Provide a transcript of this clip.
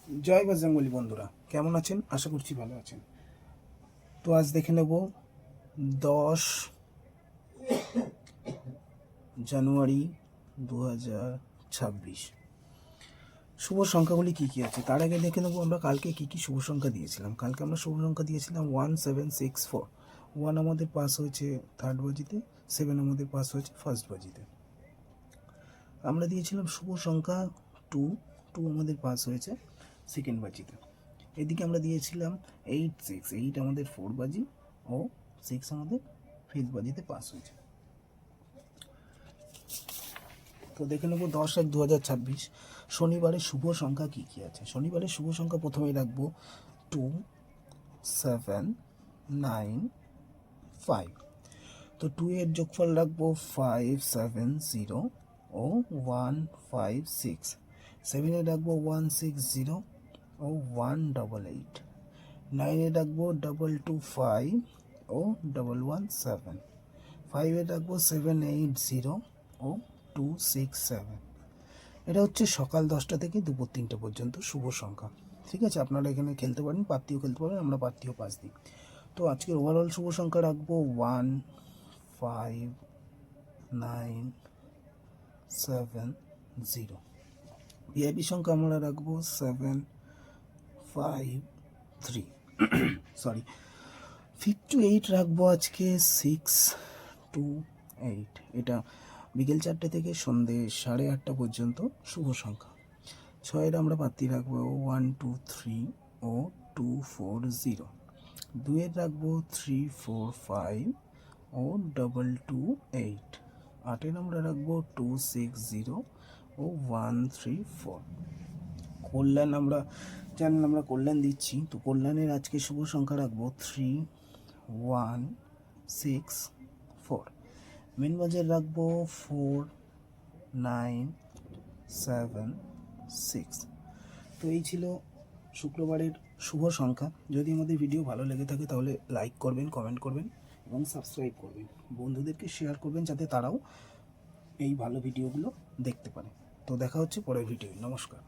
জয় বজরঙ্গবলী বন্ধুরা, কেমন আছেন? আশা করছি ভালো আছেন। তো আজ দেখে নেব 10 জানুয়ারি 2026 শুভ সংখ্যাগুলি কী কী আছে। তার আগে দেখে নেব আমরা কালকে কী কী শুভ সংখ্যা দিয়েছিলাম। কালকে আমরা শুভ সংখ্যা দিয়েছিলাম 1764। 1 আমাদের পাস হয়েছে থার্ড বাজিতে, 7 আমাদের পাস হয়েছে ফার্স্ট বাজিতে। আমরা দিয়েছিলাম শুভ সংখ্যা 2, 2 আমাদের পাস হয়েছে সেকেন্ড বাজিতে। এদিকে আমরা দিয়েছিলাম 8, 6, 8 আমাদের 4 বাজি ও 6 আমাদের 5th বাজিতে পাস হয়েছে। তো দেখে নেব 10/1/2026 শনিবারের শুভ সংখ্যা কী কী আছে। শনিবারের শুভ সংখ্যা প্রথমেই রাখবো 2, 7, 9, 5। তো 2 এর যোগফল রাখবো 5, 7, 0 ও 1, 5, 6। 7 এ রাখবো 1, 6, 0 ও 1, 8, 8। 9 এ রাখবো 2, 2, 5 ও 1, 1, 7। 5 এ রাখবো 7, 8, 0 ও 2, 6, 7। এটা হচ্ছে সকাল 10টা থেকে দুপুর 3টে পর্যন্ত শুভ সংখ্যা। ঠিক আছে, আপনারা এখানে খেলতে পারেন, পাত্তিও খেলতে পারেন, আমরা পাত্তিও পাস দিই। তো আজকের ওভারঅল শুভ সংখ্যা রাখবো 1, 5, 9, 7, 0। ভিআইপি সংখ্যা আমরা রাখবো 7, 5, 3 সরি 5 to 8 রাখবো আজকে 6 to 8। এটা বিকেল 4টে থেকে সন্ধে 8:30 পর্যন্ত শুভ সংখ্যা। 6 আমরা পাত্তি রাখবো 1, 2, 3 ও 2, 4, 0। 2 রাখবো 3, 4, 5 ও 2, 2, 8। 8 আমরা রাখবো 2, 6, 0 ও 1, 3, 4। কল্যাণ আমরা জানেন আমরা কল্যাণ দিচ্ছি, তো কল্যাণের আজকে শুভ সংখ্যা রাখবো 3, 1, 6, 4। মেন বাজার রাখবো 4, 9, 7, 6। তো এই ছিল শুক্রবারের শুভ সংখ্যা। যদি আমাদের ভিডিও ভালো লেগে থাকে তাহলে লাইক করবেন, কমেন্ট করবেন এবং সাবস্ক্রাইব করবেন। বন্ধুদেরকে শেয়ার করবেন যাতে তারাও এই ভালো ভিডিওগুলো দেখতে পারে। তো দেখা হচ্ছে পরের ভিডিও। নমস্কার।